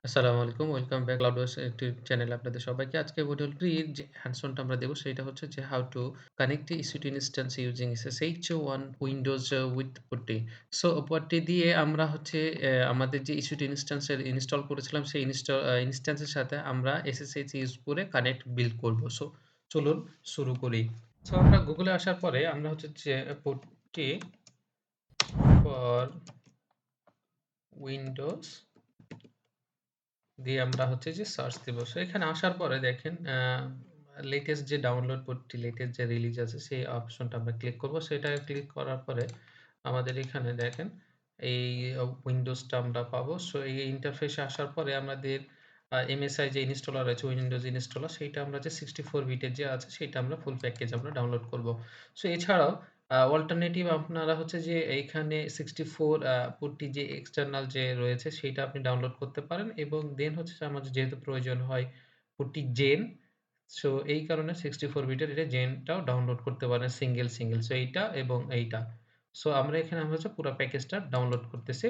আসসালামু আলাইকুম। Welcome back ClouDolus YouTube চ্যানেলে আপনাদের সবাইকে। আজকের মডিউলটির যে হ্যান্ডস অনটা আমরা দেব সেটা হচ্ছে যে how to connect a EC2 instance using SSH on Windows with PuTTY। So PuTTY দিয়ে আমরা হচ্ছে আমাদের যে EC2 instance এর ইনস্টল করেছিলাম সেই ইনস্ট্যান্স এর সাথে আমরা SSH ইউজ করে কানেক্ট বিল্ড করব। সো চলুন শুরু করি। সো আমরা গুগলে আসার পরে আমরা হচ্ছে যে PuTTY ফর উইন্ডোজ দিয়ে আমরা হচ্ছে যে সার্চ দিব। সো এখানে আসার পরে দেখেন লেটেস্ট যে ডাউনলোড PuTTY লেটেস্ট যে রিলিজ আছে সেই অপশনটা আমরা ক্লিক করব। সেটা ক্লিক করার পরে আমাদের এখানে দেখেন এই উইন্ডোজটা আমরা পাবো। সো এই ইন্টারফেসে আসার পরে আমাদের MSI যে ইনস্টলার আছে উইন্ডোজ ইনস্টলার সেইটা আমরা যে 64 বিটের যে আছে সেটা আমরা ফুল প্যাকেজ আমরা ডাউনলোড করব। সো এছাড়াও অল্টারনেটিভ আপনারা হচ্ছে যে এইখানে 64 PuTTY যে এক্সটার্নাল যে রয়েছে সেইটা আপনি ডাউনলোড করতে পারেন এবং দেন হচ্ছে যে আমাদের যেহেতু প্রয়োজন হয় PuTTYgen, সো এই কারণে 64 বিটের এটা জেনটাও ডাউনলোড করতে পারেন সিঙ্গেল। সো এইটা এবং এইটা। সো আমরা এখানে আমরা হচ্ছে পুরা প্যাকেজটা ডাউনলোড করতেছি।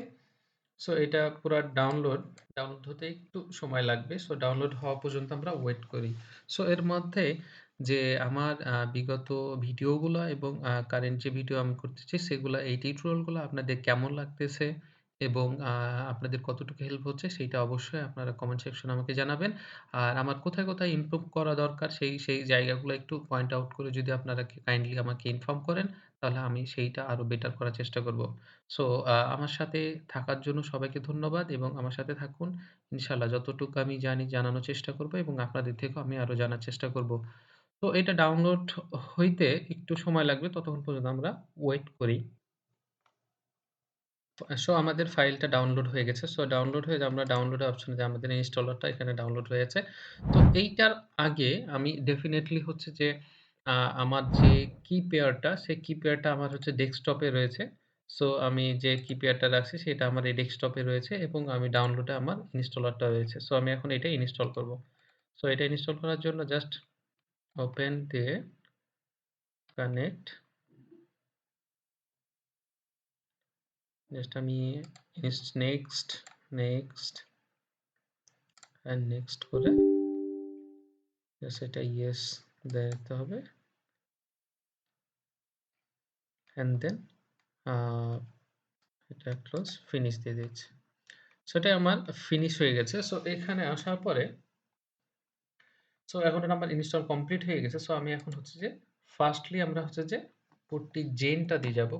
সো এটা পুরা ডাউনলোড হতে একটু সময় লাগবে। সো ডাউনলোড হওয়া পর্যন্ত আমরা ওয়েট করি। সো এর মধ্যে যে আমার বিগত ভিডিওগুলা এবং কারেন্ট যে ভিডিও আমি করতেছি সেগুলা এই টিউটোরিয়ালগুলা আপনাদের কেমন লাগতেছে এবং আপনাদের কতটুকু হেল্প হচ্ছে সেইটা অবশ্যই আপনারা কমেন্ট সেকশনে আমাকে জানাবেন। আর আমার কোথায় ইমপ্রুভ করা দরকার সেই জায়গাগুলো একটু পয়েন্ট আউট করে যদি আপনারা কাইন্ডলি আমাকে ইনফর্ম করেন তাহলে আমি সেইটা আরো বেটার করার চেষ্টা করব। সো আমার সাথে থাকার জন্য সবাইকে ধন্যবাদ এবং আমার সাথে থাকুন। ইনশাআল্লাহ যতটুকু আমি জানি জানানোর চেষ্টা করব এবং আপনাদের থেকেও আমি আরো জানার চেষ্টা করব। তো এটা ডাউনলোড হইতে একটু সময় লাগবে। ততক্ষণ পর্যন্ত আমরা ওয়েট করি। সো আমাদের ফাইলটা ডাউনলোড হয়ে গেছে। সো ডাউনলোড হয়ে আমরা ডাউনলোড অপশনে যে আমাদের ইনস্টলারটা এখানে ডাউনলোড হয়েছে। তো এইটার আগে আমি ডেফিনিটলি হচ্ছে যে আ আমার যে কি পেয়ারটা সেই কি পেয়ারটা আমার হচ্ছে ডেস্কটপে রয়েছে। সো আমি যে কি পেয়ারটা রাখছি সেটা আমার এই ডেস্কটপে রয়েছে এবং আমি ডাউনলোডে আমার ইনস্টলারটা রয়েছে। সো আমি এখন এটা ইনস্টল করব। সো এটা ইনস্টল করার জন্য জাস্ট ওপেন দিয়ে কানেক্ট জাস্ট আমি নেক্সট অ্যান্ড নেক্সট করে সেটা ইয়েস দিতে হবে অ্যান্ড দেন এটা ক্লোজ ফিনিশ দিয়ে দিচ্ছি। সেটাই আমার ফিনিশ হয়ে গেছে। সো এখানে আসার পরে সো এখন এটা আমার ইনস্টল কমপ্লিট হয়ে গেছে। সো আমি এখন হচ্ছে যে ফার্স্টলি আমরা হচ্ছে যে PuTTYgen দিয়ে যাব।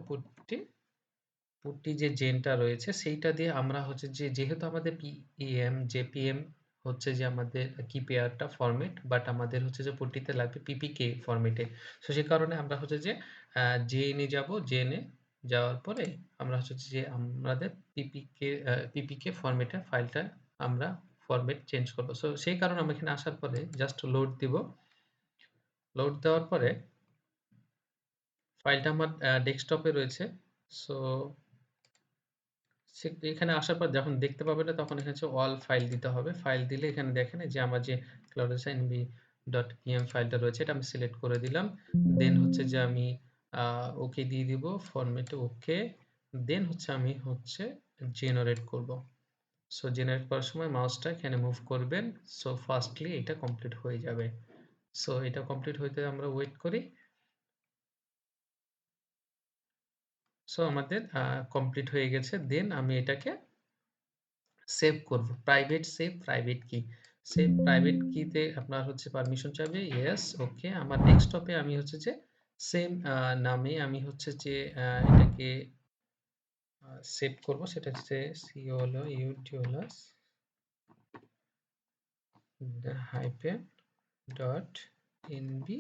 PuTTY যে জেনটা রয়েছে সেইটা দিয়ে আমরা হচ্ছে যে যেহেতু আমাদের জেপিএম হচ্ছে যে আমাদের কি পেয়ারটা ফরম্যাট বাট আমাদের হচ্ছে যে PuTTY তে লাগবে পিপিকে ফরম্যাটে। সো সে কারণে আমরা হচ্ছে যে জেএন এ যাব। জেএন এ যাওয়ার পরে আমরা হচ্ছে যে আমাদের পিপিকে ফরম্যাটে ফাইলটা আমরা ফরম্যাট চেঞ্জ করব। সো সেই কারণে আমরা এখানে আসার পরে জাস্ট লোড দিব। লোড দেওয়ার পরে ফাইলটা আমার ডেস্কটপে রয়েছে। সো এখানে আসার পর যখন দেখতে পাবে না তখন এখানে হচ্ছে অল ফাইল দিতে হবে। ফাইল দিলে এখানে দেখেন যে আমার যে ClouDolus nb.pm ফাইলটা রয়েছে এটা আমি সিলেক্ট করে দিলাম। দেন হচ্ছে যে আমি ওকে দিয়ে দিব ফরম্যাটে ওকে। দেন হচ্ছে আমি হচ্ছে জেনারেট করব। সো জেনারেট করার সময় মাউসটা এখানে মুভ করবেন। সো ফার্স্টলি এটা কমপ্লিট হয়ে যাবে। সো এটা কমপ্লিট হইতে আমরা ওয়েট করি। সো আমাদের কমপ্লিট হয়ে গেছে। দেন আমি এটাকে সেভ করব। সেভ প্রাইভেট কিতে আপনার হচ্ছে পারমিশন চাইবে। ইয়েস, ওকে। আমার ডেস্কটপে আমি হচ্ছে যে সেম নামে আমি হচ্ছে যে এটাকে সেভ করব। সেটা হচ্ছে ClouDolus hyphen dot NB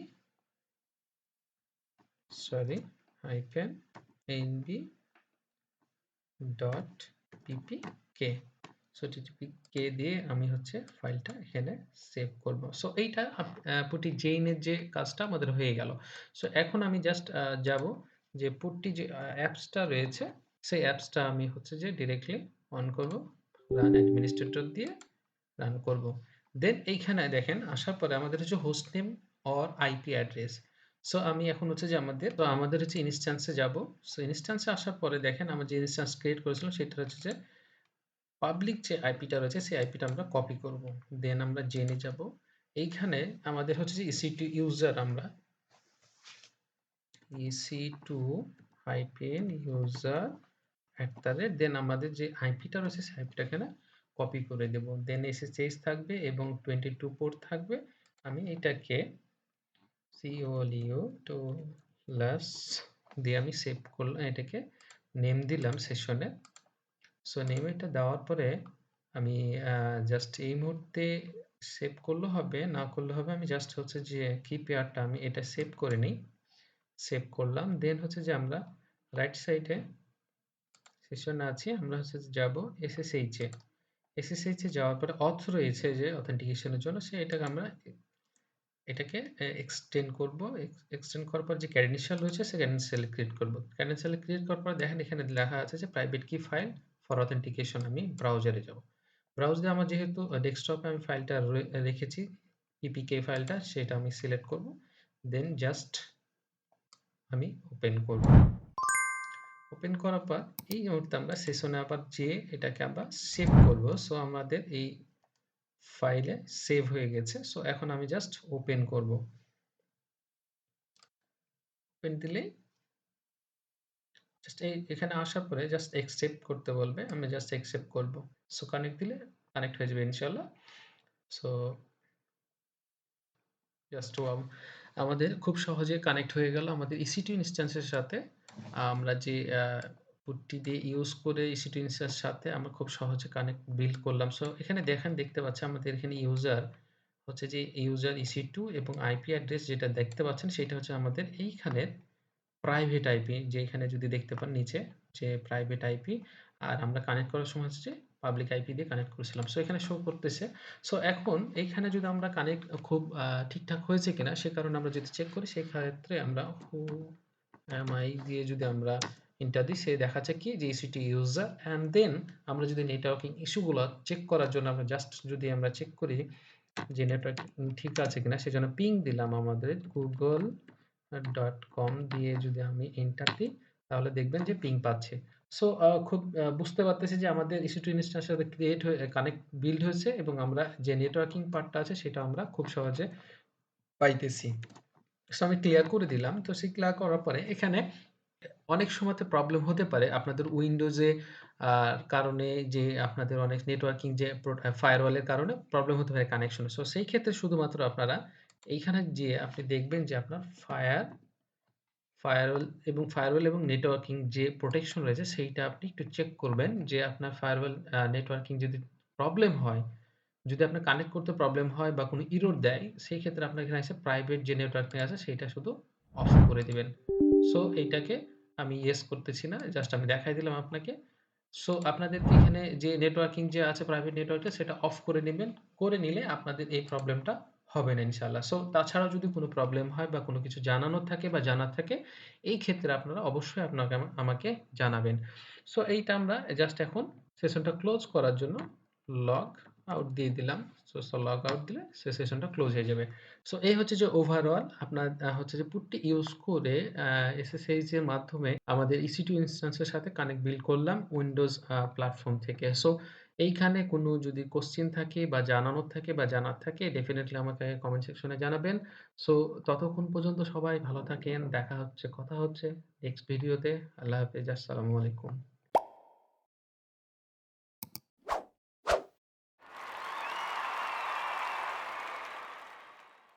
hyphen NB dot PPK. So টিটিপিকে দিয়ে আমি হচ্ছে ফাইলটা এখানে সেভ করব। সো এইটা PuTTYgen এর যে কাজটা আমাদের হয়ে গেল। সো এখন আমি জাস্ট যাব যে PuTTY যে অ্যাপসটা রয়েছে সেই অ্যাপসটা আমি হচ্ছে যে ডিরেক্টলি অন করব। রান অ্যাডমিনিস্ট্রেটর দিয়ে রান করব। দেন এইখানে দেখেন আসার পরে আমাদের হচ্ছে host name or IP address. So আমি এখন হচ্ছে যে আমাদের হচ্ছে ইনস্ট্যান্সে যাব। সো ইনস্ট্যান্সে আসার পরে দেখেন আমরা যে ইনস্ট্যান্স ক্রিয়েট করেছিলাম সেটা হচ্ছে যে পাবলিক যে আইপিটা রয়েছে সেই আইপিটা আমরা কপি করব। দেন আমরা জেনে যাব। এইখানে আমাদের হচ্ছে যে EC2 ইউজার, আমরা EC2 user দেন আমাদের যে আইপিটা রয়েছে সেই আইপিটা এখানে কপি করে দেব। দেন SSH থাকবে এবং 22 পোর্ট থাকবে। আমি এটাকে ClouDolus দিয়ে আমি সেভ করলাম, এটাকে নেম দিলাম সেশনে। সো নেম এটা দেওয়ার পরে আমি জাস্ট এই মুহূর্তে সেভ করলে হবে, না করলে হবে, আমি জাস্ট হচ্ছে যে কি পেয়ারটা আমি এটা সেভ করে নিই। সেভ করলাম। দেন হচ্ছে যে আমরা রাইট সাইডে সেশনে আছি, আমরা হচ্ছে যাব SSH এ। SSH এ যাওয়ার পরে অথ রয়েছে যে অথেন্টিকেশনের জন্য, এটাকে আমরা এটাকে এক্সটেন্ড করব। এক্সটেন্ড করার পর যে ক্রেডেনশিয়াল রয়েছে সেই ক্রেডেনশিয়াল ক্রিয়েট করব। ক্রেডেনশিয়াল ক্রিয়েট করার পর দেখেন এখানে লেখা আছে যে প্রাইভেট কি ফাইল ফর অথেন্টিকেশন। আমি ব্রাউজারে যাব। ব্রাউজারে আমার যেহেতু ডেস্কটপে আমি ফাইলটা রেখেছি, পিপিকে ফাইলটা, সেটা আমি সিলেক্ট করব। দেন জাস্ট আমি ওপেন করব। ওপেন করার পর এই মুহূর্তে আমরা সেশনে আবার যেয়ে এটাকে আবার সেভ করব। সো আমাদের এই ফাইলে সেভ হয়ে গেছে। সো এখন আমি জাস্ট ওপেন করব। ওপেন দিলেই জাস্ট এখানে আসার পরে জাস্ট অ্যাকসেপ্ট করতে বলবে, আমি জাস্ট অ্যাকসেপ্ট করব। সো কানেক্ট দিলে কানেক্ট হয়ে যাবে ইনশাআল্লাহ। সো জাস্ট আমাদের খুব সহজে কানেক্ট হয়ে গেল আমাদের EC2 ইনস্ট্যান্সের সাথে। আমরা যে পুটটি দিয়ে ইউজ করে EC2 ইনস্ট্যান্স সাথে আমরা খুব সহজে কানেক্ট বিল্ড করলাম। সো এখানে দেখতে পাচ্ছি আমাদের এখানে ইউজার হচ্ছে যে ইউজার EC2 এবং আইপি অ্যাড্রেস যেটা দেখতে পাচ্ছেন সেটা হচ্ছে আমাদের এইখানে প্রাইভেট আইপি, যেখানে যদি দেখতে পান নিচে যে প্রাইভেট আইপি, আর আমরা কানেক্ট করার সময় হচ্ছে পাবলিক আইপি দিয়ে কানেক্ট করেছিলাম। সো এখানে শো করতেছে। সো এখন এইখানে যদি আমরা কানেক্ট খুব ঠিকঠাক হয়েছে কিনা সে কারণে আমরা যদি চেক করি, সেক্ষেত্রে আমরা হু এম আই দিয়ে যদি আমরা এন্টার দিই, সে দেখাচ্ছে কি যে EC2 ইউজার। অ্যান্ড দেন আমরা যদি নেটওয়ার্কিং ইস্যুগুলো চেক করার জন্য আমরা জাস্ট যদি আমরা চেক করি যে নেটওয়ার্ক ঠিক আছে কিনা, সেজন্য পিং দিলাম আমাদের google.com দিয়ে যদি আমি এন্টার দিই, তাহলে দেখবেন যে পিং পাচ্ছে। সো খুব বুঝতে পারতেছি যে আমাদের EC2 ইনস্ট্যান্স সাথে ক্রিয়েট হয়ে কানেক্ট বিল্ড হয়েছে এবং আমরা যে নেটওয়ার্কিং পার্টটা আছে সেটা আমরা খুব সহজে পাইতেছি। সো আমি ক্লিয়ার করে দিলাম। তো সেই ক্লিয়ার করার পরে এখানে অনেক সময়তে প্রবলেম হতে পারে আপনাদের উইন্ডোজে কারণে, যে আপনাদের অনেক নেটওয়ার্কিং যে ফায়ারওয়ালের কারণে প্রবলেম হতে পারে কানেকশনে। সো সেই ক্ষেত্রে শুধুমাত্র আপনারা এইখানে যেয়ে আপনি দেখবেন যে আপনার ফায়ারওয়াল এবং নেটওয়ার্কিং যে প্রোটেকশন রয়েছে সেইটা আপনি একটু চেক করবেন যে আপনার ফায়ারওয়াল নেটওয়ার্কিং যদি প্রবলেম হয়, যদি আপনার কানেক্ট করতে প্রবলেম হয় বা কোনো এরর দেয়, সেই ক্ষেত্রে আপনার এখানে এসে প্রাইভেট যে নেটওয়ার্কিং আছে সেইটা শুধু অফ করে দিবেন। সো এইটাকে আমি ইয়েস করতেছি না, জাস্ট আমি দেখাই দিলাম আপনাকে। সো আপনাদেরকে এখানে যে নেটওয়ার্কিং যে আছে প্রাইভেট নেটওয়ার্কটা সেটা অফ করে নিবেন। করে নিলে আপনাদের এই প্রবলেমটা হবে না ইনশাআল্লাহ। সো তাছাড়াও যদি কোনো প্রবলেম হয় বা কোনো কিছু জানানোর থাকে বা জানার থাকে, এই ক্ষেত্রে আপনারা অবশ্যই আমাকে জানাবেন। সো এইটা আমরা জাস্ট এখন সেশনটা ক্লোজ করার জন্য লগ আউট দিয়ে দিলাম। সো লগ আউট দিলে সেশনটা ক্লোজ হয়ে যাবে। সো এই হচ্ছে যে ওভারঅল আপনার হচ্ছে যে পুটটি ইউজ করে SSH এর মাধ্যমে আমাদের EC2 ইনস্ট্যান্সের সাথে কানেক্ট বিল্ড করলাম উইন্ডোজ প্ল্যাটফর্ম থেকে। সো এইখানে কোনো যদি কোশ্চেন থাকে বা জানানোর থাকে বা জানার থাকে, ডেফিনিটলি আমাকে কমেন্ট সেকশনে জানাবেন। সো ততক্ষণ পর্যন্ত সবাই ভালো থাকেন। কথা হচ্ছে নেক্সট ভিডিওতে। আল্লাহ হাফেজ। আসসালামু আলাইকুম।